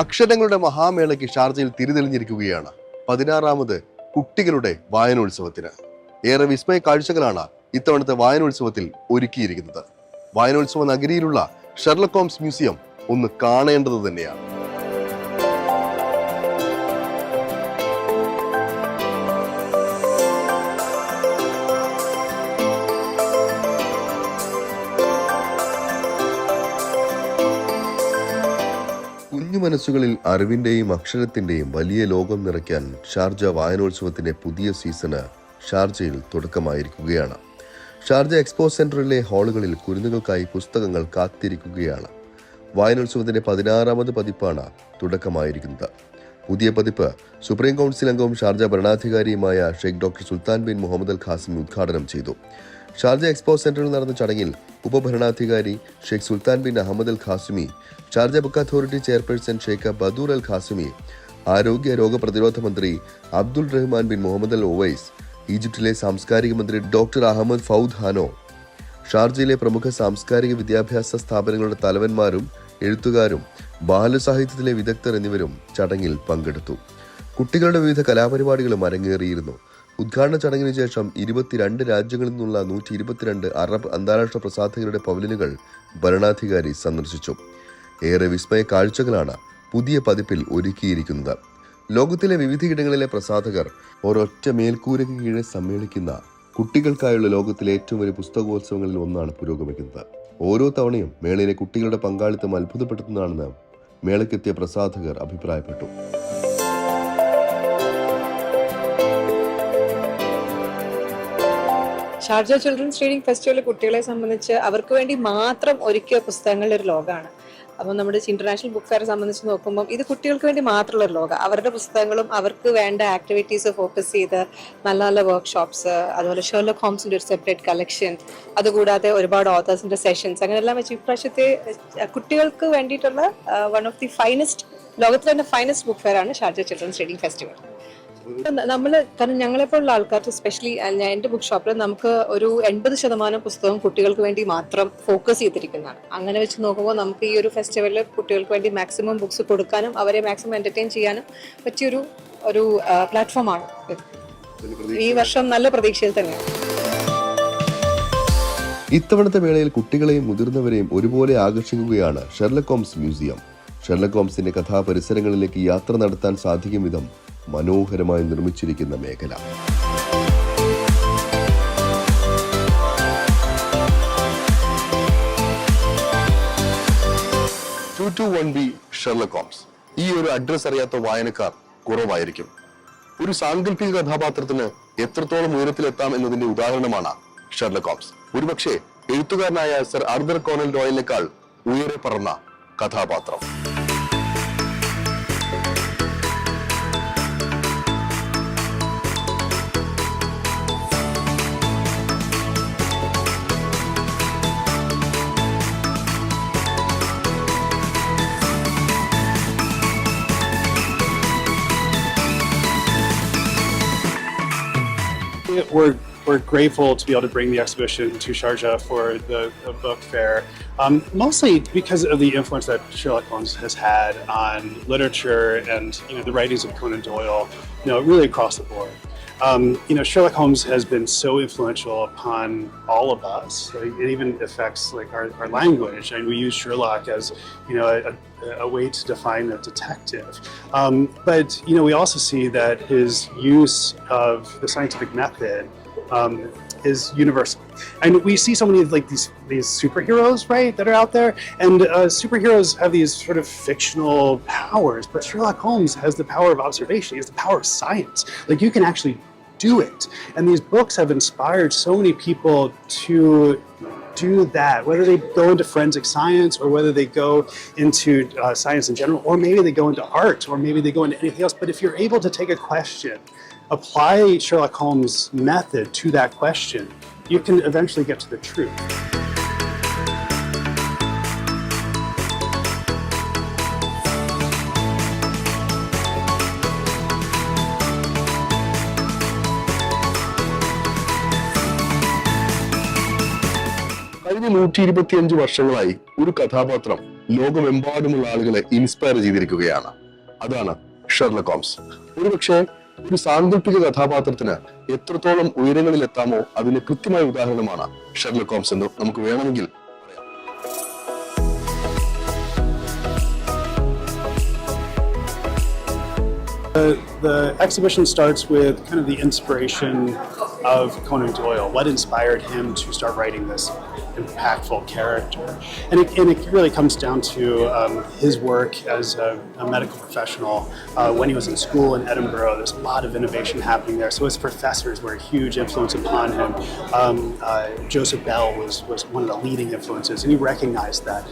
അക്ഷരങ്ങളുടെ മഹാമേളയ്ക്ക് ഷാർജയിൽ തിരിതെളിഞ്ഞിരിക്കുകയാണ് 16ാമത് കുട്ടികളുടെ വായനോത്സവത്തിന്. ഏറെ വിസ്മയ കാഴ്ചകളാണ് ഇത്തവണത്തെ വായനോത്സവത്തിൽ ഒരുക്കിയിരിക്കുന്നത്. വായനോത്സവ നഗരിയിലുള്ള ഷെർലക് ഹോംസ് മ്യൂസിയം ഒന്ന് കാണേണ്ടത് തന്നെയാണ്. കുഞ്ഞു മനസ്സുകളിൽ അറിവിന്റെയും അക്ഷരത്തിന്റെയും വലിയ ലോകം നിറയ്ക്കാൻ ഷാർജ വായനോത്സവത്തിന്റെ പുതിയ സീസണ് ഷാർജയിൽ തുടക്കമായിരിക്കുകയാണ്. ഷാർജ എക്സ്പോ സെന്ററിലെ ഹാളുകളിൽ കുരുന്നുകൾക്കായി പുസ്തകങ്ങൾ കാത്തിരിക്കുകയാണ്. വായനോത്സവത്തിന്റെ 16ാമത് പതിപ്പാണ് തുടക്കമായിരിക്കുന്നത്. പുതിയ പതിപ്പ് സുപ്രീം കൗൺസിൽ അംഗവും ഷാർജ ഭരണാധികാരിയുമായ Sheikh doctor Sultan bin Muhammad al Qasimi ഉദ്ഘാടനം ചെയ്തു. ഷാർജ എക്സ്പോ സെന്ററിൽ നടന്ന ചടങ്ങിൽ ഉപഭരണാധികാരി Sheikh Sultan bin Ahmed al Qasimi, Sharjah book authority chairperson Sheikh Bodour al Qasimi, ആരോഗ്യ രോഗപ്രതിരോധ മന്ത്രി Abdul Rahman bin Muhammad al Owais, ഈജിപ്തിലെ സാംസ്കാരിക മന്ത്രി ഡോക്ടർ അഹമ്മദ് ഫൗദ് ഹാനോ, ഷാർജയിലെ പ്രമുഖ സാംസ്കാരിക വിദ്യാഭ്യാസ സ്ഥാപനങ്ങളുടെ തലവന്മാരും എഴുത്തുകാരും ബാലസാഹിത്യത്തിലെ വിദഗ്ധർ എന്നിവരും ചടങ്ങിൽ പങ്കെടുത്തു. കുട്ടികളുടെ വിവിധ കലാപരിപാടികളും അരങ്ങേറിയിരുന്നു. ഉദ്ഘാടന ചടങ്ങിന് ശേഷം 22 രാജ്യങ്ങളിൽ നിന്നുള്ള 122 അറബ് അന്താരാഷ്ട്ര പ്രസാധകരുടെ പവലിനുകൾ ഭരണാധികാരി സന്ദർശിച്ചു. ഏറെ വിസ്മയ കാഴ്ചകളാണ് പുതിയ പതിപ്പിൽ ഒരുക്കിയിരിക്കുന്നത്. ലോകത്തിലെ വിവിധയിടങ്ങളിലെ പ്രസാധകർ ഒരൊറ്റ മേൽക്കൂരയ്ക്ക് കീഴെ സമ്മേളിക്കുന്ന കുട്ടികൾക്കായുള്ള ലോകത്തിലെ ഏറ്റവും വലിയ പുസ്തകോത്സവങ്ങളിൽ ഒന്നാണ് പുരോഗമിക്കുന്നത്. ഓരോ തവണയും മേളയിലെ കുട്ടികളുടെ പങ്കാളിത്തം അത്ഭുതപ്പെടുത്തുന്നതാണെന്ന് മേളയ്ക്കെത്തിയ പ്രസാധകർ അഭിപ്രായപ്പെട്ടു. ഷാർജ ചിൽഡ്രൻസ് റീഡിംഗ് ഫെസ്റ്റിവൽ കുട്ടികളെ സംബന്ധിച്ച് അവർക്ക് വേണ്ടി മാത്രം ഒരുക്കിയ പുസ്തകങ്ങളുടെ ഒരു ലോകമാണ്. അപ്പം നമ്മുടെ ഇന്റർനാഷണൽ ബുക്ക് ഫെയർ സംബന്ധിച്ച് നോക്കുമ്പോൾ ഇത് കുട്ടികൾക്ക് വേണ്ടി മാത്രമുള്ള ഒരു ലോകം. അവരുടെ പുസ്തകങ്ങളും അവർക്ക് വേണ്ട ആക്ടിവിറ്റീസ് ഫോക്കസ് ചെയ്ത് നല്ല നല്ല വർക്ക്ഷോപ്സ്, അതുപോലെ ഷെർലക് ഹോംസിന്റെ ഒരു സെപ്പറേറ്റ് കളക്ഷൻ, അതുകൂടാതെ ഒരുപാട് ഓതേഴ്സിന്റെ സെഷൻസ്, അങ്ങനെയെല്ലാം വെച്ച് ഇപ്രാവശ്യത്തെ കുട്ടികൾക്ക് വേണ്ടിയിട്ടുള്ള വൺ ഓഫ് ദി ഫൈനസ്റ്റ്, ലോകത്തിലെ തന്നെ ഫൈനസ്റ്റ് ബുക്ക് ഫെയർ ആണ് ഷാർജ ചിൽഡ്രൻസ് റീഡിംഗ് ഫെസ്റ്റിവൽ. കാരണം ഞങ്ങളെപ്പോലുള്ള ആൾക്കാർക്ക്, സ്പെഷ്യലി എൻ്റെ ബുക്ക് ഷോപ്പിൽ നമുക്ക് ഒരു 80% പുസ്തകം കുട്ടികൾക്ക് വേണ്ടി മാത്രം ഫോക്കസ് ചെയ്തിരിക്കുന്നതാണ്. അങ്ങനെ വെച്ച് നോക്കുമ്പോൾ നമുക്ക് ഈ ഒരു ഫെസ്റ്റിവലിൽ കുട്ടികൾക്ക് വേണ്ടി മാക്സിമം ബുക്സ് കൊടുക്കാനും അവരെ മാക്സിമം എന്റർടൈൻ ചെയ്യാനും പറ്റിയൊരു പ്ലാറ്റ്ഫോമാണ്. ഈ വർഷം നല്ല പ്രതീക്ഷയിൽ തന്നെയാണ്. ഇത്തവണത്തെ വേളയിൽ കുട്ടികളെയും മുതിർന്നവരെയും ഒരുപോലെ ആകർഷിക്കുകയാണ് ഷെർലക് ഹോംസ് മ്യൂസിയം. ഷെർലക് ഹോംസിന്റെ കഥാപരിസരങ്ങളിലേക്ക് യാത്ര നടത്താൻ സാധിക്കും വിധം മനോഹരമായി നിർമ്മിച്ചിരിക്കുന്ന മേഖല. 221B Sherlock Holmes. ഈ ഒരു അഡ്രസ് അറിയാത്ത വായനക്കാർ കുറവായിരിക്കും. ഒരു സാങ്കല്പിക കഥാപാത്രത്തിന് എത്രത്തോളം ഉയരത്തിലെത്താം എന്നതിന്റെ ഉദാഹരണമാണ് ഷെർലക് ഹോംസ്. ഒരുപക്ഷെ എഴുത്തുകാരനായ സർ ആർതർ കോണൻ ഡോയലിനേക്കാൾ ഉയരെ പറന്ന കഥാപാത്രം. We're grateful to be able to bring the exhibition to Sharjah for the book fair, mostly because of the influence that Sherlock Holmes has had on literature and the writings of Conan Doyle, really across the board. Sherlock Holmes has been so influential upon all of us. It even affects our language, and we use Sherlock as a way to define a detective. But we also see that his use of the scientific method is universal, and we see so many these superheroes, right, that are out there, and superheroes have these sort of fictional powers, but Sherlock Holmes has the power of observation. He has the power of science. You can actually do it, and these books have inspired so many people to do that, whether they go into forensic science or whether they go into science in general, or maybe they go into art, or maybe they go into anything else. But if you're able to take a question, apply Sherlock Holmes' method to that question, you can eventually get to the truth. കഴിഞ്ഞ 125 വർഷങ്ങളായി ഒരു കഥാപാത്രം ലോകമെമ്പാടുമുള്ള ആളുകളെ inspire ചെയ്തിരിക്കുകയാണ്. അതാണ് Sherlock Holmes. ഒരുപക്ഷെ ഒരു സാങ്കല്പിക കഥാപാത്രത്തിന് എത്രത്തോളം ഉയരങ്ങളിൽ എത്താമോ അതിന് കൃത്യമായ ഉദാഹരണമാണ് ഷെർലക് ഹോംസ് എന്ന് നമുക്ക് വേണമെങ്കിൽ പറയാം. The exhibition starts with kind of the inspiration of Conan Doyle. What inspired him to start writing this impactful character? And it really comes down to his work as a medical professional. When he was in school in Edinburgh, there's a lot of innovation happening there. So his professors were a huge influence upon him. Joseph Bell was one of the leading influences, and he recognized that.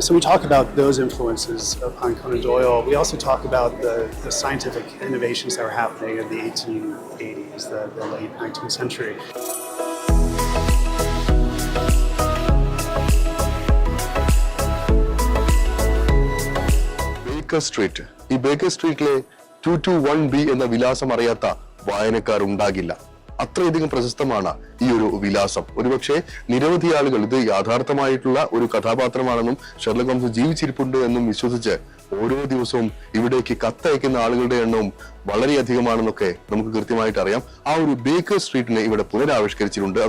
So we talk about those influences upon Conan Doyle. We also talk about the scientific innovations that were happening in the 1880s, the late 19th century. Baker street. ഈ Baker സ്ട്രീറ്റിലെ 221B എന്ന വിലാസം അറിയാത്ത വായനക്കാരുണ്ടാകില്ല. അത്രയധികം പ്രശസ്തമാണ് ഈ ഒരു വിലാസം. ഒരുപക്ഷെ നിരവധി ആളുകൾ ഇത് യാഥാർത്ഥമായിട്ടുള്ള ഒരു കഥാപാത്രമാണെന്നും ഷെർലക് ഹോംസ് ജീവിച്ചിരിപ്പുണ്ട് എന്നും വിശ്വസിച്ച് ഓരോ ദിവസവും ഇവിടേക്ക് കത്തയക്കുന്ന ആളുകളുടെ എണ്ണവും വളരെയധികമാണെന്നൊക്കെ നമുക്ക് കൃത്യമായിട്ട് അറിയാം. ആ ഒരു ബേക്കർ സ്ട്രീറ്റിനെ ഇവിടെ പുനരാവിഷ്കരിച്ചിട്ടുണ്ട്.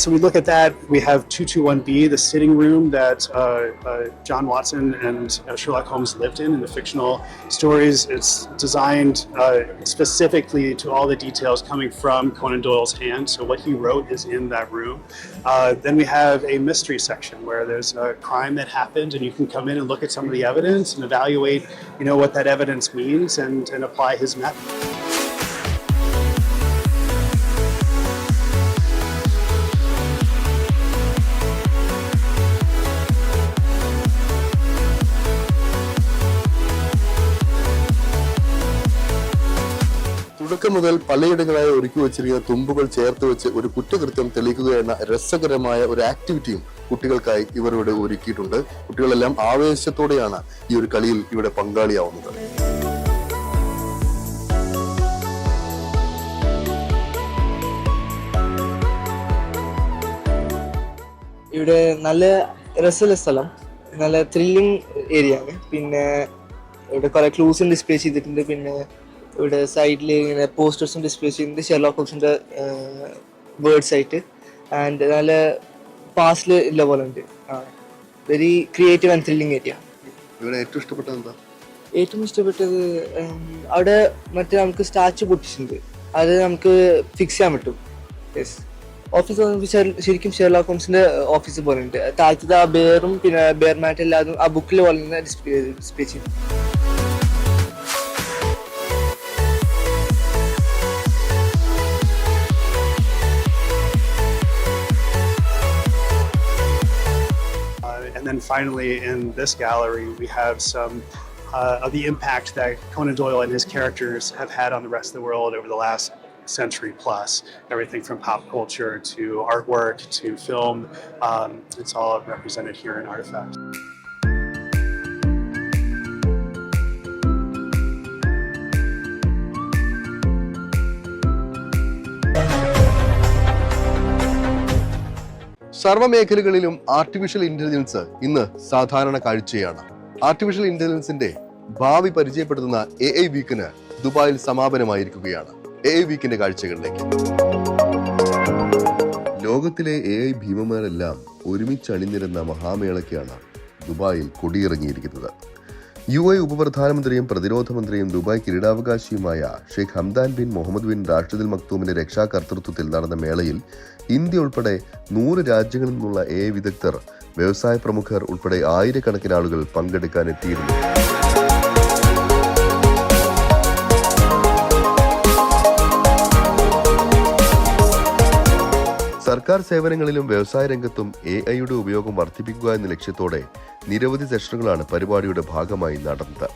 So we look at that. We have 221B, the sitting room that John Watson and Sherlock Holmes lived in the fictional stories. It's designed specifically to all the details coming from Conan Doyle's hand. So what he wrote is in that room. Then we have a mystery section where there's a crime that happened, and you can come in and look at some of the evidence and evaluate, what that evidence means and apply his method. തുടക്കം മുതൽ പലയിടങ്ങളായി ഒരുക്കി വെച്ചിരിക്കുന്ന തുമ്പുകൾ ചേർത്ത് വെച്ച് ഒരു കുറ്റകൃത്യം തെളിയിക്കുക എന്ന രസകരമായ ഒരു ആക്ടിവിറ്റിയും കുട്ടികൾക്കായി ഇവർ ഇവിടെ ഒരുക്കിയിട്ടുണ്ട്. കുട്ടികളെല്ലാം ആവേശത്തോടെയാണ് ഈ ഒരു കളിയിൽ ഇവിടെ പങ്കാളിയാവുന്നത്. ഇവിടെ നല്ല രസമുള്ള സ്ഥലം, നല്ല ത്രില്ലിംഗ് ഏരിയ ആണ്. പിന്നെ ഇവിടെ കുറെ ക്ലൂസും ഡിസ്പ്ലേ ചെയ്തിട്ടുണ്ട്. പിന്നെ ഇവിടെ സൈഡിൽ ഇങ്ങനെ പോസ്റ്റേഴ്സും ഡിസ്പ്ലേ ചെയ്യുന്നത് ഷെർലോക്ക് ഹോംസിന്റെ വേർഡ്സ് ആയിട്ട്. ആൻഡ് നല്ല പാസ്റ്റിൽ ഉള്ള പോലെ ഉണ്ട്. Very creative and thrilling area. ഇവിടെ ഏറ്റവും ഇഷ്ടപ്പെട്ടത് എന്താ? ഏറ്റവും ഇഷ്ടപ്പെട്ടത് അവിടെ മറ്റേ നമുക്ക് സ്റ്റാച്ചു പൊട്ടിച്ചിട്ടുണ്ട്, അത് നമുക്ക് ഫിക്സ് ചെയ്യാൻ പറ്റും. യെസ്, ഓഫീസ് ശരിക്കും ഷെർലോക്ക് ഹോംസിന്റെ ഓഫീസ് പോലെ ഉണ്ട്. താഴത്തത് ആ ബെയറും പിന്നെ ബെയർ മാറ്റ് എല്ലാതും ആ ബുക്കിൽ പോലെ തന്നെ ഡിസ്പ്ലേ ചെയ്യും. And then finally, in this gallery, we have some of the impact that Conan Doyle and his characters have had on the rest of the world over the last century plus. Everything from pop culture to artwork to film, it's all represented here in Artifacts. സർവ്വമേഖലകളിലും artificial intelligence ഇന്ന് സാധാരണ കാഴ്ചയാണ്. Artificial ഇന്റലിജൻസിന്റെ ഭാവി പരിചയപ്പെടുത്തുന്ന AI വീക്കിന് ദുബായിൽ സമാപനമായിരിക്കുകയാണ്. AI വീക്കിന്റെ കാഴ്ചകളിലേക്ക്. ലോകത്തിലെ AI ഭീമന്മാരെല്ലാം ഒരുമിച്ച് അണിനിരുന്ന മഹാമേളയ്ക്കാണ് ദുബായിൽ കൊടിയിറങ്ങിയിരിക്കുന്നത്. UAE ഉപപ്രധാനമന്ത്രിയും പ്രതിരോധ മന്ത്രിയും ദുബായ് കിരീടാവകാശിയുമായ Sheikh Hamdan bin Mohammed bin Rashid al മക്തൂമിന്റെ രക്ഷാകർതൃത്വത്തിൽ നടന്ന മേളയിൽ ഇന്ത്യ ഉൾപ്പെടെ 100 രാജ്യങ്ങളിൽ നിന്നുള്ള AI വിദഗ്ധർ, വ്യവസായ പ്രമുഖർ ഉൾപ്പെടെ ആയിരക്കണക്കിന് ആളുകൾ പങ്കെടുക്കാനെത്തിയിരുന്നു. സർക്കാർ സേവനങ്ങളിലും വ്യവസായ രംഗത്തും AI-യുടെ ഉപയോഗം വർദ്ധിപ്പിക്കുക എന്ന ലക്ഷ്യത്തോടെ നിരവധി സെഷനുകളാണ് പരിപാടിയുടെ ഭാഗമായി നടന്നത്.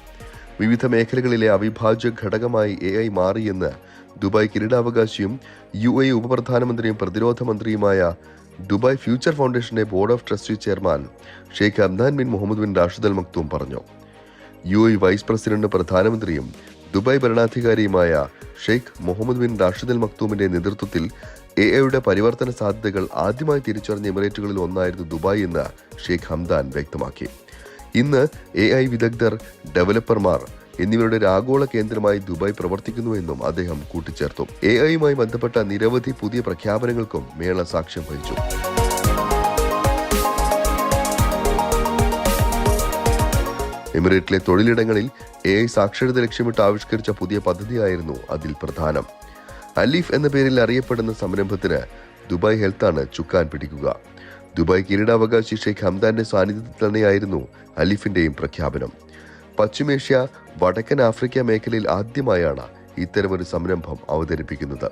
വിവിധ മേഖലകളിലെ അവിഭാജ്യ ഘടകമായി AI മാറിയെന്ന് ദുബായ് കിരീടാവകാശിയും UAE ഉപപ്രധാനമന്ത്രിയും പ്രതിരോധ മന്ത്രിയുമായ ദുബായ് ഫ്യൂച്ചർ ഫൗണ്ടേഷന്റെ board of trustee chairman Sheikh Hamdan bin Mohammed bin Rashid al Maktoum പറഞ്ഞു. UAE വൈസ് പ്രസിഡന്റ് പ്രധാനമന്ത്രിയും ദുബായ് ഭരണാധികാരിയുമായ Sheikh Mohammed bin Rashid al മക്തൂമിന്റെ നേതൃത്വത്തിൽ AI പരിവർത്തന സാധ്യതകൾ ആദ്യമായി തിരിച്ചറിഞ്ഞ എമിറേറ്റുകളിൽ ഒന്നായിരുന്നു ദുബായ് എന്ന് ഷെയ്ഖ് ഹംദാൻ വ്യക്തമാക്കി. ഇന്ന് AI വിദഗ്ധർ, ഡെവലപ്പർമാർ എന്നിവരുടെ ഒരു ആഗോള കേന്ദ്രമായി ദുബായ് പ്രവർത്തിക്കുന്നുവെന്നും അദ്ദേഹം കൂട്ടിച്ചേർത്തു. AI ബന്ധപ്പെട്ട നിരവധി പുതിയ പ്രഖ്യാപനങ്ങൾക്കും മേള സാക്ഷ്യം വഹിച്ചു. എമിറേറ്റിലെ തൊഴിലിടങ്ങളിൽ AI സാക്ഷരത ലക്ഷ്യമിട്ട് ആവിഷ്കരിച്ച പുതിയ പദ്ധതിയായിരുന്നു അതിൽ പ്രധാനം. അലീഫ് എന്ന പേരിൽ അറിയപ്പെടുന്ന സംരംഭത്തിന് ദുബായ് ഹെൽത്താണ് ചുക്കാൻ പിടിക്കുക. ദുബായ് കിരീടാവകാശി ഷെയ്ഖ് ഹംദാന്റെ സാന്നിധ്യത്തിൽ തന്നെയായിരുന്നു അലീഫിന്റെയും പ്രഖ്യാപനം. പശ്ചിമേഷ്യ, വടക്കൻ ആഫ്രിക്ക മേഖലയിൽ ആദ്യമായാണ് ഇത്തരമൊരു സംരംഭം അവതരിപ്പിക്കുന്നത്.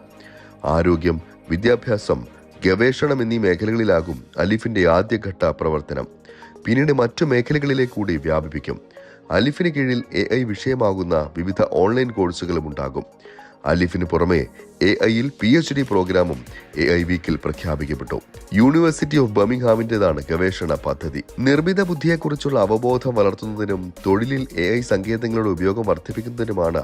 ആരോഗ്യം, വിദ്യാഭ്യാസം, ഗവേഷണം എന്നീ മേഖലകളിലാകും അലീഫിന്റെ ആദ്യഘട്ട പ്രവർത്തനം. പിന്നീട് മറ്റു മേഖലകളിലേക്ക് കൂടി വ്യാപിപ്പിക്കും. അലിഫിന് കീഴിൽ AI വിഷയമാകുന്ന വിവിധ ഓൺലൈൻ കോഴ്സുകളും ഉണ്ടാകും. അലിഫിന് പുറമെ AI-യിൽ PhD പ്രോഗ്രാമും AI വീക്കിൽ പ്രഖ്യാപിക്കപ്പെട്ടു. യൂണിവേഴ്സിറ്റി ഓഫ് ബർമിംഗ്ഹാമിന്റേതാണ് ഗവേഷണ പദ്ധതി. നിർമ്മിത ബുദ്ധിയെക്കുറിച്ചുള്ള അവബോധം വളർത്തുന്നതിനും തൊഴിലിൽ AI സങ്കേതങ്ങളുടെ ഉപയോഗം വർദ്ധിപ്പിക്കുന്നതിനുമാണ്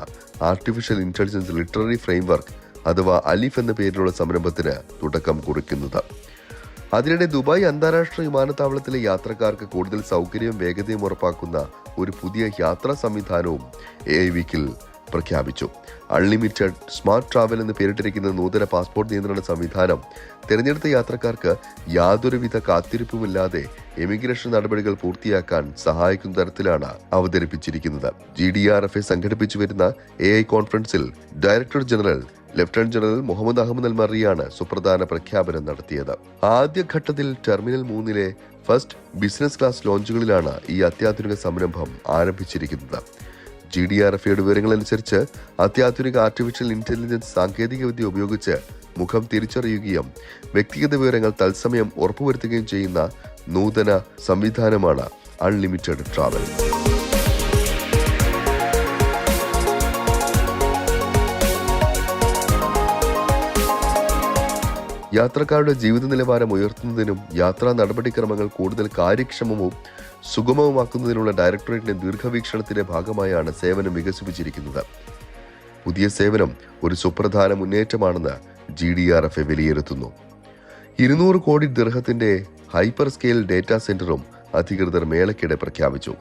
ആർട്ടിഫിഷ്യൽ ഇന്റലിജൻസ് ലിറ്റററി ഫ്രെയിംവർക്ക് അഥവാ അലിഫ് എന്ന പേരിലുള്ള സംരംഭത്തിന് തുടക്കം കുറിക്കുന്നത്. അതിനിടെ ദുബായ് അന്താരാഷ്ട്ര വിമാനത്താവളത്തിലെ യാത്രക്കാർക്ക് കൂടുതൽ സൗകര്യവും വേഗതയും ഉറപ്പാക്കുന്ന ഒരു പുതിയ യാത്രാ സംവിധാനവും AI വീക്കിൽ പ്രഖ്യാപിച്ചു. അൺലിമിറ്റഡ് സ്മാർട്ട് ട്രാവൽ എന്ന് പേരിട്ടിരിക്കുന്ന നൂതന പാസ്പോർട്ട് നിയന്ത്രണ സംവിധാനം തിരഞ്ഞെടുത്ത യാത്രക്കാർക്ക് യാതൊരുവിധ കാത്തിരിപ്പുമില്ലാതെ എമിഗ്രേഷൻ നടപടികൾ പൂർത്തിയാക്കാൻ സഹായിക്കുന്ന തരത്തിലാണ് അവതരിപ്പിച്ചിരിക്കുന്നത്. GDRFA സംഘടിപ്പിച്ചു വരുന്ന AI കോൺഫറൻസിൽ director general lieutenant general Mohammed Ahmed al മറിയാണ് സുപ്രധാന പ്രഖ്യാപനം നടത്തിയത്. ആദ്യഘട്ടത്തിൽ ടെർമിനൽ 3-ലെ ഫസ്റ്റ് ബിസിനസ് ക്ലാസ് ലോഞ്ചുകളിലാണ് ഈ അത്യാധുനിക സംരംഭം ആരംഭിച്ചിരിക്കുന്നത്. GDRFA വിവരങ്ങളനുസരിച്ച് അത്യാധുനിക ആർട്ടിഫിഷ്യൽ ഇന്റലിജൻസ് സാങ്കേതികവിദ്യ ഉപയോഗിച്ച് മുഖം തിരിച്ചറിയുകയും വ്യക്തിഗത വിവരങ്ങൾ തത്സമയം ഉറപ്പുവരുത്തുകയും ചെയ്യുന്ന നൂതന സംവിധാനമാണ് അൺലിമിറ്റഡ് ട്രാവൽ. യാത്രക്കാരുടെ ജീവിത നിലവാരം ഉയർത്തുന്നതിനും യാത്രാ നടപടിക്രമങ്ങൾ കൂടുതൽ കാര്യക്ഷമവും സുഗമവുമാക്കുന്നതിനുള്ള ഡയറക്ടറേറ്റിന്റെ ദീർഘവീക്ഷണത്തിന്റെ ഭാഗമായാണ് സേവനം വികസിപ്പിച്ചിരിക്കുന്നത്. പുതിയ സേവനം ഒരു സുപ്രധാന മുന്നേറ്റമാണെന്ന് GDRFA വിലയിരുത്തുന്നു. 200 കോടി ദിർഹത്തിന്റെ ഹൈപ്പർ സ്കെയിൽ ഡേറ്റാ സെന്ററും അധികൃതർ മേളയ്ക്കിടെ പ്രഖ്യാപിച്ചു.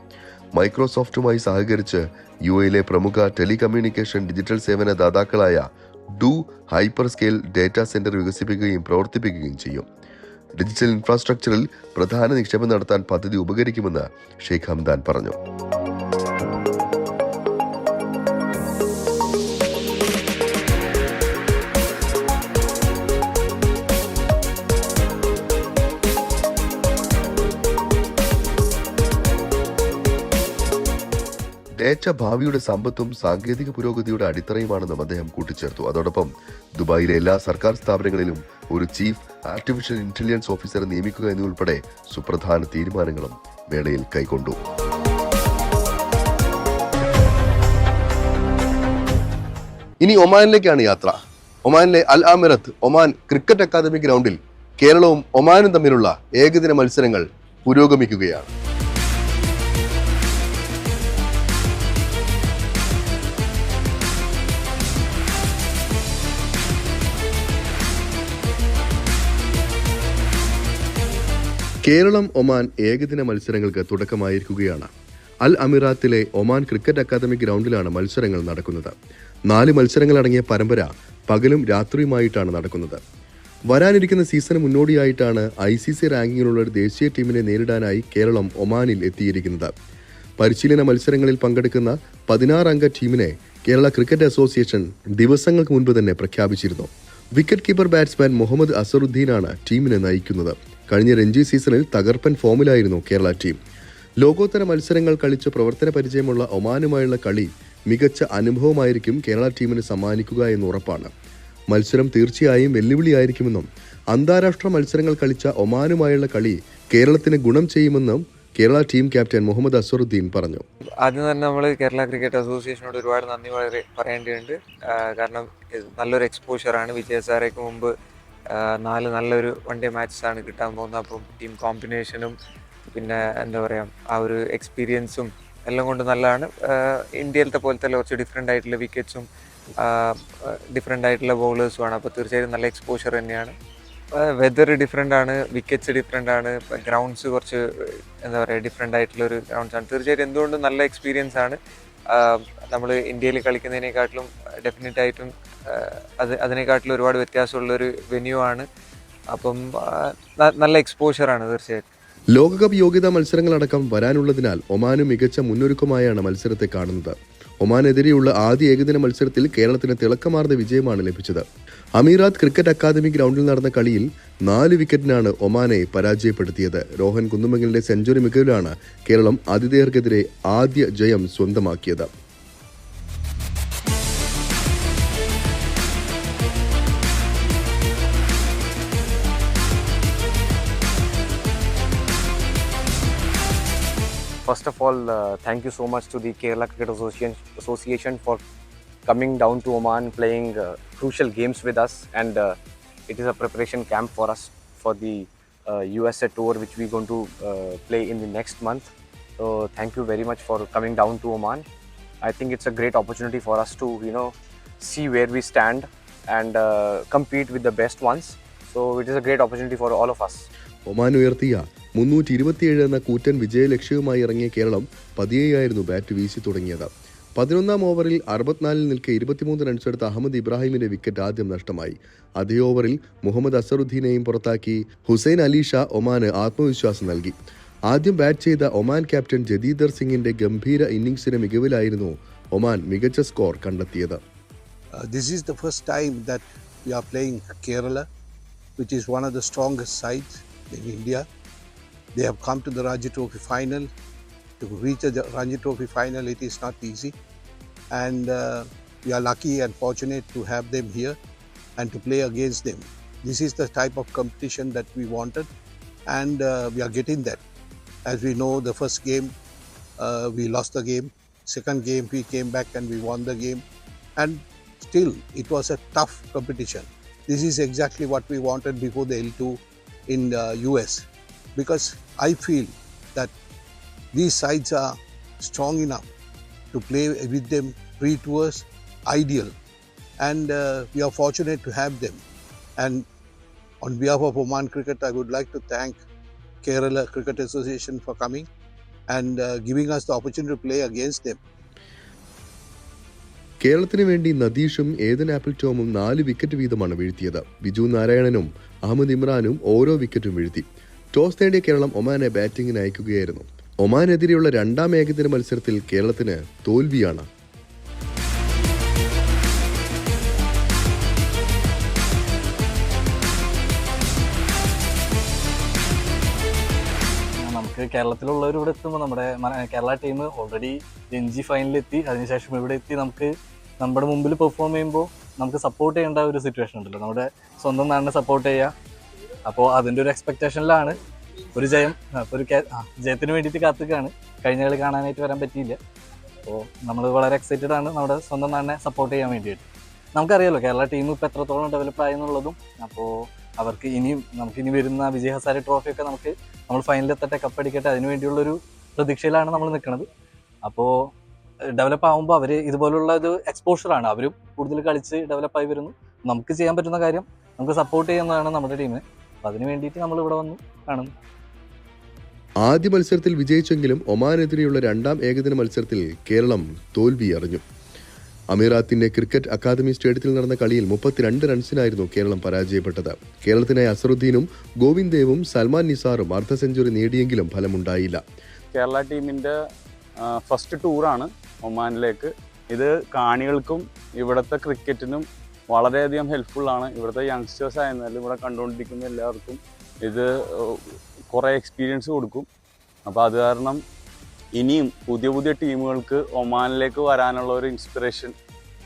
മൈക്രോസോഫ്റ്റുമായി സഹകരിച്ച് UAE പ്രമുഖ ടെലികമ്മ്യൂണിക്കേഷൻ ഡിജിറ്റൽ സേവന ദാതാക്കളായ du hyperscale data centre വികസിപ്പിക്കുകയും പ്രവർത്തിപ്പിക്കുകയും ചെയ്യും. ഡിജിറ്റൽ ഇൻഫ്രാസ്ട്രക്ചറിൽ പ്രധാന നിക്ഷേപം നടത്താൻ പദ്ധതി ഉപകരിക്കുമെന്ന് ഷെയ്ഖ് ഹംദാൻ പറഞ്ഞു. ഡേറ്റ ഭാവിയുടെ സമ്പത്തും സാങ്കേതിക പുരോഗതിയുടെ അടിത്തറയുമാണെന്നും അദ്ദേഹം കൂട്ടിച്ചേർത്തു. അതോടൊപ്പം ദുബായിലെ എല്ലാ സർക്കാർ സ്ഥാപനങ്ങളിലും ഒരു ചീഫ് ആർട്ടിഫിഷ്യൽ ഇന്റലിജൻസ് ഓഫീസറെ നിയമിക്കുക എന്നിവയുൾപ്പെടെ സുപ്രധാന തീരുമാനങ്ങളും മേളയിൽ കൈക്കൊണ്ടു. ഇനി ഒമാനിലേക്കാണ് യാത്ര. ഒമാനിലെ അൽ അമിറത്ത് ഒമാൻ ക്രിക്കറ്റ് അക്കാദമി ഗ്രൗണ്ടിൽ കേരളവും ഒമാനും തമ്മിലുള്ള ഏകദിന മത്സരങ്ങൾ പുരോഗമിക്കുകയാണ്. കേരളം ഒമാൻ ഏകദിന മത്സരങ്ങൾക്ക് തുടക്കമായിരിക്കുകയാണ്. അൽ അമിറാത്തിലെ ഒമാൻ ക്രിക്കറ്റ് അക്കാദമി ഗ്രൗണ്ടിലാണ് മത്സരങ്ങൾ നടക്കുന്നത്. 4 മത്സരങ്ങളടങ്ങിയ പരമ്പര പകലും രാത്രിയുമായിട്ടാണ് നടക്കുന്നത്. വരാനിരിക്കുന്ന സീസണ് മുന്നോടിയായിട്ടാണ് ICC റാങ്കിങ്ങിലുള്ള ഒരു ദേശീയ ടീമിനെ നേരിടാനായി കേരളം ഒമാനിൽ എത്തിയിരിക്കുന്നത്. പരിശീലന മത്സരങ്ങളിൽ പങ്കെടുക്കുന്ന 16 അംഗ ടീമിനെ കേരള ക്രിക്കറ്റ് അസോസിയേഷൻ ദിവസങ്ങൾക്ക് മുൻപ് തന്നെ പ്രഖ്യാപിച്ചിരുന്നു. വിക്കറ്റ് കീപ്പർ ബാറ്റ്സ്മാൻ മുഹമ്മദ് അസറുദ്ദീനാണ് ടീമിനെ നയിക്കുന്നത്. കഴിഞ്ഞ രഞ്ജി സീസണിൽ തകർപ്പൻ ഫോമിലായിരുന്നു കേരള ടീം. ലോകോത്തര മത്സരങ്ങൾ കളിച്ച് പ്രവർത്തന പരിചയമുള്ള ഒമാനുമായുള്ള കളി മികച്ച അനുഭവമായിരിക്കും കേരള ടീമിന് സമ്മാനിക്കുക എന്ന് ഉറപ്പാണ്. മത്സരം തീർച്ചയായും വെല്ലുവിളിയായിരിക്കുമെന്നും അന്താരാഷ്ട്ര മത്സരങ്ങൾ കളിച്ച ഒമാനുമായുള്ള കളി കേരളത്തിന് ഗുണം ചെയ്യുമെന്നും കേരള ടീം ക്യാപ്റ്റൻ മുഹമ്മദ് അസറുദ്ദീൻ പറഞ്ഞു. ആദ്യം തന്നെ നമ്മൾ കേരള ക്രിക്കറ്റ് അസോസിയേഷനോട് ഒരുപാട് നന്ദി പറയേണ്ടതുണ്ട്. കാരണം നല്ലൊരു എക്സ്പോഷറാണ്. വിജയ സാറേക്ക് മുമ്പ് 4 നല്ലൊരു വൺ ഡേ മാച്ചസാണ് കിട്ടാൻ പോകുന്നത്. അപ്പം ടീം കോമ്പിനേഷനും പിന്നെ എന്താ പറയുക ആ ഒരു എക്സ്പീരിയൻസും എല്ലാം കൊണ്ട് നല്ലതാണ്. ഇന്ത്യയിലത്തെ പോലത്തെ കുറച്ച് ഡിഫറെൻ്റ് ആയിട്ടുള്ള വിക്കറ്റ്സും ഡിഫറെൻ്റ് ആയിട്ടുള്ള ബൗളേഴ്സുമാണ്. അപ്പോൾ തീർച്ചയായിട്ടും നല്ല എക്സ്പോഷർ തന്നെയാണ്. വെതർ ഡിഫറെൻ്റ് ആണ്, വിക്കറ്റ്സ് ഡിഫറെൻ്റ് ആണ്, ഗ്രൗണ്ട്സ് കുറച്ച് എന്താ പറയുക ഡിഫറെൻ്റ് ആയിട്ടുള്ളൊരു ഗ്രൗണ്ട്സാണ്. തീർച്ചയായിട്ടും എന്തുകൊണ്ടും നല്ല എക്സ്പീരിയൻസ് ആണ്. നമ്മൾ ഇന്ത്യയിൽ കളിക്കുന്നതിനെക്കാട്ടിലും ഡെഫിനറ്റായിട്ടും അതിനെക്കാട്ടിലും ഒരുപാട് വ്യത്യാസമുള്ളൊരു വെന്യൂ ആണ്. അപ്പം നല്ല എക്സ്പോഷറാണ് തീർച്ചയായിട്ടും. ലോകകപ്പ് യോഗ്യതാ മത്സരങ്ങളടക്കം വരാനുള്ളതിനാൽ ഒമാന് മികച്ച മുന്നൊരുക്കമായാണ് മത്സരത്തെ കാണുന്നത്. ഒമാനെതിരെയുള്ള ആദ്യ ഏകദിന മത്സരത്തിൽ കേരളത്തിന് തിളക്കമാർന്ന വിജയമാണ് ലഭിച്ചത്. അമീറാത്ത് ക്രിക്കറ്റ് അക്കാദമി ഗ്രൗണ്ടിൽ നടന്ന കളിയിൽ 4 വിക്കറ്റിനാണ് ഒമാനെ പരാജയപ്പെടുത്തിയത്. രോഹൻ കുന്നുമംഗലിന്റെ സെഞ്ചുറി മികവിലാണ് കേരളം ആതിഥേയർക്കെതിരെ ആദ്യ ജയം സ്വന്തമാക്കിയത്. First of all, thank you so much to the Kerala Cricket Association for coming down to Oman, playing crucial games with us, and it is a preparation camp for us for the USA tour, which we're going to play in the next month. So thank you very much for coming down to Oman. I think it's a great opportunity for us to see where we stand and compete with the best ones. So it is a great opportunity for all of us. Oman ഉയർത്തിയ 327 എന്ന കൂറ്റൻ വിജയലക്ഷ്യവുമായി ഇറങ്ങിയ Keralam പതിയെയായിരുന്നു bat വീശി തുടങ്ങിയത്. 11ാം ഓവറിൽ 64 നിൽക്കെ 23 runs എടുത്ത Ahmed ഇബ്രാഹിമിന്റെ wicket ആദ്യം നഷ്ടമായി. അതേ ഓവറിൽ മുഹമ്മദ് അസറുദ്ദീനെയും പുറത്താക്കി ഹുസൈൻ അലി ഷാ ഒമാന് ആത്മവിശ്വാസം നൽകി. ആദ്യം ബാറ്റ് ചെയ്ത ഒമാൻ ക്യാപ്റ്റൻ ജദീദർ സിംഗിന്റെ ഗംഭീര ഇന്നിംഗ്സിന് മികവിലായിരുന്നു ഒമാൻ മികച്ച സ്കോർ കണ്ടെത്തിയത്. This is the first time that we are playing Kerala, which is one of the strongest sides in India. They have come to the Ranji Trophy final. To reach the Ranji Trophy final, it is not easy. And we are lucky and fortunate to have them here and to play against them. This is the type of competition that we wanted, and we are getting that. As we know, the first game, we lost the game. Second game, we came back and we won the game. And still, it was a tough competition. This is exactly what we wanted before the L2 in the US. Because I feel that these sides are strong enough to play with them pre-tours, ideal. And we are fortunate to have them. And on behalf of Oman Cricket, I would like to thank Kerala Cricket Association for coming and giving us the opportunity to play against them. കേരളത്തിന് വേണ്ടി നദീഷും Eden apple ടോമും 4 wicket വീതമാണ് വീഴ്ത്തിയത്. ബിജു നാരായണനും അഹമ്മദ് ഇമ്രാനും ഓരോ വിക്കറ്റും വീഴ്ത്തി. Toss നേടിയ കേരളം ഒമാനെ ബാറ്റിംഗിന് അയക്കുകയായിരുന്നു. ഒമാനെതിരെയുള്ള 2ാം ഏകദിന മത്സരത്തിൽ കേരളത്തിന് തോൽവിയാണ്. നമുക്ക് കേരളത്തിലുള്ളവർ ഇവിടെ എത്തുമ്പോൾ നമ്മുടെ കേരള ടീം ഓൾറെഡി രഞ്ജി ഫൈനലിലെത്തി. അതിനുശേഷം ഇവിടെ എത്തി നമുക്ക് നമ്മുടെ മുമ്പിൽ പെർഫോം ചെയ്യുമ്പോൾ നമുക്ക് സപ്പോർട്ട് ചെയ്യേണ്ട ഒരു സിറ്റുവേഷൻ ഉണ്ടല്ലോ. നമ്മുടെ സ്വന്തം നാടിനെ സപ്പോർട്ട് ചെയ്യുക. അപ്പോൾ അതിൻ്റെ ഒരു എക്സ്പെക്റ്റേഷനിലാണ് ഒരു ജയം. അപ്പോൾ ഒരു ജയത്തിന് വേണ്ടിയിട്ട് കാത്തുകയാണ്. കഴിഞ്ഞ കളി കാണാനായിട്ട് വരാൻ പറ്റിയില്ല. അപ്പോൾ നമ്മൾ വളരെ എക്സൈറ്റഡ് ആണ് നമ്മുടെ സ്വന്തം നാടിനെ സപ്പോർട്ട് ചെയ്യാൻ വേണ്ടിയിട്ട്. നമുക്കറിയാമല്ലോ കേരള ടീം ഇപ്പോൾ എത്രത്തോളം ഡെവലപ്പ് ആയെന്നുള്ളതും. അപ്പോൾ അവർക്ക് നമുക്കിനി വരുന്ന വിജയ് ഹസാരെ ട്രോഫിയൊക്കെ നമ്മൾ ഫൈനലിലെത്തട്ടെ, കപ്പടിക്കട്ടെ, അതിനു വേണ്ടിയുള്ളൊരു പ്രതീക്ഷയിലാണ് നമ്മൾ നിൽക്കുന്നത്. അപ്പോൾ ഡെവലപ്പ് ആകുമ്പോൾ അവർ ഇതുപോലുള്ള ഒരു എക്സ്പോഷറാണ്. അവരും കൂടുതൽ കളിച്ച് ഡെവലപ്പായി വരുന്നു. നമുക്ക് ചെയ്യാൻ പറ്റുന്ന കാര്യം നമുക്ക് സപ്പോർട്ട് ചെയ്യുന്നതാണ് നമ്മുടെ ടീമിനെ. അപ്പോൾ അതിന് വേണ്ടിയിട്ട് നമ്മൾ ഇവിടെ വന്നു കാണുന്നു. ആദ്യ മത്സരത്തിൽ വിജയിച്ചെങ്കിലും ഒമാനെതിരെയുള്ള 2ാം ഏകദിന മത്സരത്തിൽ കേരളം തോൽവി അറിഞ്ഞു. അമീറാത്തിന്റെ ക്രിക്കറ്റ് അക്കാദമി സ്റ്റേഡിയത്തിൽ നടന്ന കളിയിൽ 32 റൺസിനായിരുന്നു കേരളം പരാജയപ്പെട്ടത്. കേരളത്തിനായി അസറുദ്ദീനും ഗോവിന്ദേവും സൽമാൻ നിസാറും അർദ്ധ സെഞ്ചുറി നേടിയെങ്കിലും ഫലമുണ്ടായില്ല. കേരള ടീമിൻ്റെ ഫസ്റ്റ് ടൂറാണ് ഒമാനിലേക്ക്. ഇത് കാണികൾക്കും ഇവിടുത്തെ ക്രിക്കറ്റിനും വളരെയധികം ഹെൽപ്ഫുള്ളാണ്. ഇവിടുത്തെ യങ്സ്റ്റേഴ്സ് ആയിരുന്നാലും ഇവിടെ കണ്ടുകൊണ്ടിരിക്കുന്ന എല്ലാവർക്കും ഇത് കുറേ എക്സ്പീരിയൻസ് കൊടുക്കും. അപ്പോൾ അത് കാരണം ഇനിയും പുതിയ പുതിയ ടീമുകൾക്ക് ഒമാനിലേക്ക് വരാനുള്ള ഒരു ഇൻസ്പിറേഷൻ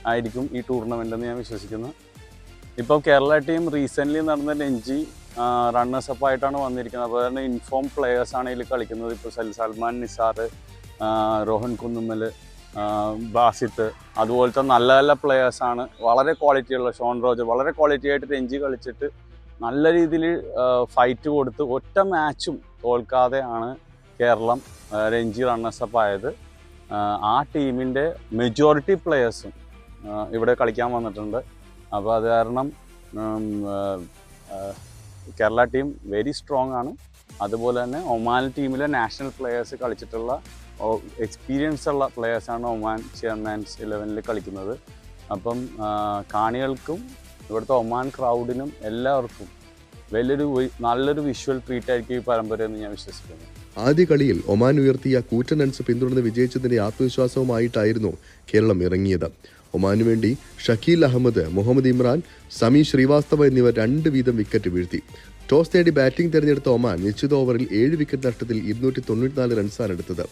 ആയിരിക്കും ഈ ടൂർണമെൻ്റ് എന്ന് ഞാൻ വിശ്വസിക്കുന്നു. ഇപ്പോൾ കേരള ടീം റീസെൻ്റ്ലി നടന്ന രഞ്ജി റണ്ണേഴ്സപ്പ് ആയിട്ടാണ് വന്നിരിക്കുന്നത്. അപ്പോൾ തന്നെ ഇൻഫോം പ്ലെയേഴ്സാണ് ഇതിൽ കളിക്കുന്നത്. ഇപ്പോൾ സൽമാൻ നിസാർ, രോഹൻ കുന്നുമ്മൽ, ബാസിത്ത്, അതുപോലത്തെ നല്ല നല്ല പ്ലെയേഴ്സാണ്. വളരെ ക്വാളിറ്റിയുള്ള ഷോൺ റോജർ വളരെ ക്വാളിറ്റി ആയിട്ട് രഞ്ജി കളിച്ചിട്ട് നല്ല രീതിയിൽ ഫൈറ്റ് കൊടുത്ത് ഒറ്റ മാച്ചും തോൽക്കാതെ ആണ് കേരളം രഞ്ജി റണ്ണേഴ്സപ്പ് ആയത്. ആ ടീമിൻ്റെ മെജോറിറ്റി പ്ലെയേഴ്സും ഇവിടെ കളിക്കാൻ വന്നിട്ടുണ്ട്. അപ്പോൾ അത് കാരണം കേരള ടീം വെരി സ്ട്രോങ് ആണ്. അതുപോലെ തന്നെ ഒമാൻ ടീമിലെ നാഷണൽ പ്ലെയേഴ്സ് കളിച്ചിട്ടുള്ള എക്സ്പീരിയൻസ് ഉള്ള പ്ലെയേഴ്സാണ് ഒമാൻ ചെയർമാൻസ് 11 കളിക്കുന്നത്. അപ്പം കാണികൾക്കും ഇവിടുത്തെ ഒമാൻ ക്രൗഡിനും എല്ലാവർക്കും നല്ലൊരു വിഷ്വൽ ട്രീറ്റ് ആയിരിക്കും ഈ പരമ്പര എന്ന് ഞാൻ വിശ്വസിക്കുന്നു. ആദ്യ കളിയിൽ ഒമാൻ ഉയർത്തിയ കൂറ്റൻ റൺസ് പിന്തുടർന്ന് വിജയിച്ചതിന്റെ ആത്മവിശ്വാസവുമായിട്ടായിരുന്നു കേരളം ഇറങ്ങിയത്. ഒമാനു വേണ്ടി ഷക്കീൽ അഹമ്മദ്, മുഹമ്മദ് ഇമ്രാൻ, സമി ശ്രീവാസ്തവ എന്നിവർ 2 വീതം വിക്കറ്റ് വീഴ്ത്തി. ടോസ് നേടി ബാറ്റിംഗ് തെരഞ്ഞെടുത്ത ഒമാൻ നിശ്ചിത ഓവറിൽ 7 വിക്കറ്റ് നഷ്ടത്തിൽ 294 റൺസാണ് എടുത്തത്.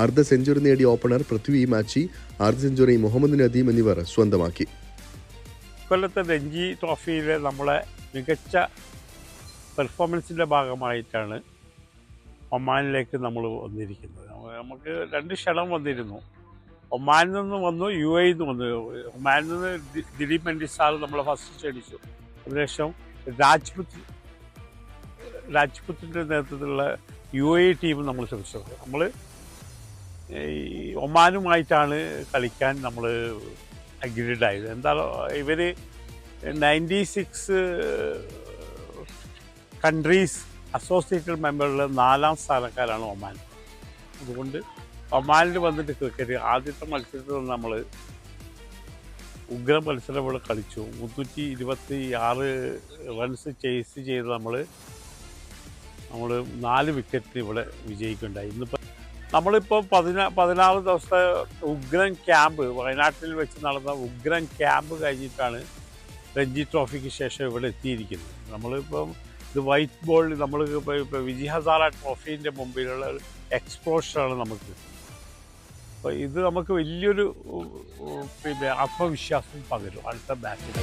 അർദ്ധ സെഞ്ചുറി നേടിയ ഓപ്പണർ പൃഥ്വി മാച്ചി, അർദ്ധ സെഞ്ചുറി മുഹമ്മദ് നദീം എന്നിവർ സ്വന്തമാക്കി. കൊല്ലത്തെ രഞ്ജി ട്രോഫിയിലെ നമ്മളെ മികച്ച പെർഫോമൻസിൻ്റെ ഭാഗമായിട്ടാണ് ഒമാനിലേക്ക് നമ്മൾ വന്നിരിക്കുന്നത്. നമുക്ക് 2 ക്ഷണം വന്നിരുന്നു. ഒമാനിൽ നിന്ന് വന്നു, UAE നിന്ന് വന്നു. ഒമാനിൽ നിന്ന് ദിലീപ് മെൻഡിസാർ നമ്മളെ ഫസ്റ്റ് ക്ഷണിച്ചു. അതിനുശേഷം രാജ്പുത്തിൻ്റെ നേതൃത്വത്തിലുള്ള UAE ടീം നമ്മൾ ശ്രമിച്ചത്. നമ്മൾ ഈ ഒമാനുമായിട്ടാണ് കളിക്കാൻ നമ്മൾ അഗ്രീഡ് ആയത്. എന്താണ് ഇവർ 96 കൺട്രീസ് അസോസിയേറ്റഡ് മെമ്പറിൽ 4ാം സ്ഥാനക്കാരാണ് ഒമാൻ. അതുകൊണ്ട് ഒമാനിൽ വന്നിട്ട് ക്രിക്കറ്റ് ആദ്യത്തെ മത്സരത്തിൽ നമ്മൾ ഉഗ്ര മത്സരം ഇവിടെ കളിച്ചു. 326 റൺസ് ചേസ് ചെയ്ത് നമ്മൾ 4 വിക്കറ്റിന് ഇവിടെ വിജയിക്കുകയുണ്ടായി. നമ്മളിപ്പോൾ 16 ദിവസത്തെ ഉഗ്രൻ ക്യാമ്പ് വയനാട്ടിൽ വെച്ച് നടന്ന ഉഗ്രൻ ക്യാമ്പ് കഴിഞ്ഞിട്ടാണ് രഞ്ജി ട്രോഫിക്ക് ശേഷം ഇവിടെ എത്തിയിരിക്കുന്നത്. നമ്മളിപ്പം ഇത് വൈറ്റ് ബോൾ നമ്മൾ ഇപ്പോൾ വിജയ് ഹസാര ട്രോഫീൻ്റെ മുമ്പിലുള്ള എക്സ്പോഷറാണ് നമുക്ക്. അപ്പോൾ ഇത് നമുക്ക് വലിയൊരു ആത്മവിശ്വാസം പകരും അടുത്ത ബാറ്റിൽ.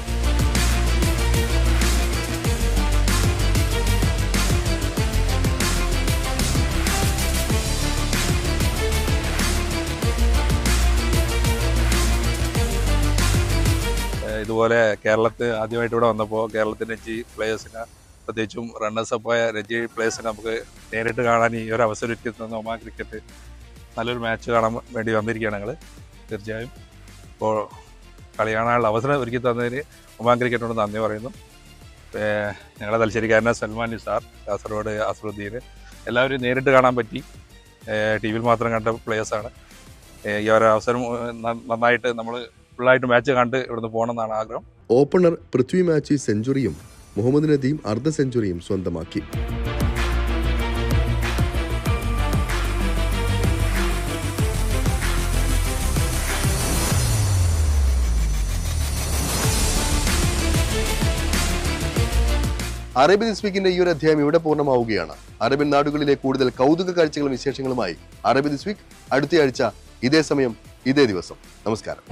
ഇതുപോലെ കേരളത്തിൽ ആദ്യമായിട്ട് ഇവിടെ വന്നപ്പോൾ കേരളത്തിൻ്റെ രഞ്ജി പ്ലേയേഴ്സിന്, പ്രത്യേകിച്ചും റണ്ണേഴ്സപ്പായ രഞ്ജി പ്ലേയേഴ്സിനെ നമുക്ക് നേരിട്ട് കാണാൻ ഈ ഒരു അവസരം ഒരുക്കി തന്ന ഒമാൻ ക്രിക്കറ്റ് നല്ലൊരു മാച്ച് കാണാൻ വേണ്ടി വന്നിരിക്കുകയാണ് ഞങ്ങൾ. തീർച്ചയായും ഇപ്പോൾ കളി കാണാനുള്ള അവസരം ഒരുക്കി തന്നതിന് ഒമാൻ ക്രിക്കറ്റിനോട് നന്ദി പറയുന്നു. ഞങ്ങളുടെ തലശ്ശേരിക്കാരനെ സൽമാൻ നിസാർ, കാസർഗോഡ് അസറുദ്ദീൻ, എല്ലാവരും നേരിട്ട് കാണാൻ പറ്റി. TV യിൽ മാത്രം കണ്ട പ്ലേയേഴ്സാണ്. ഈ ഒരു അവസരം നന്നായിട്ട് നമ്മൾ ഫുള്ളായിട്ട് മാച്ച് കണ്ട് ഇവിടുന്ന് പോകണമെന്നാണ് ആഗ്രഹം. ഓപ്പണർ പൃഥ്വി മാച്ചി സെഞ്ചുറിയും മുഹമ്മദ് നദീം അർദ്ധ സെഞ്ചുറിയും സ്വന്തമാക്കി. അറേബ്യൻ ദിസ് വീക്കിന്റെ ഈ ഒരു അധ്യായം ഇവിടെ പൂർണ്ണമാവുകയാണ്. അറേബ്യൻ നാടുകളിലെ കൂടുതൽ കൗതുക കാഴ്ചകളും വിശേഷങ്ങളുമായി അറേബ്യൻ ദിസ് വീക്ക് അടുത്തയാഴ്ച ഇതേ സമയം ഇതേ ദിവസം. നമസ്കാരം.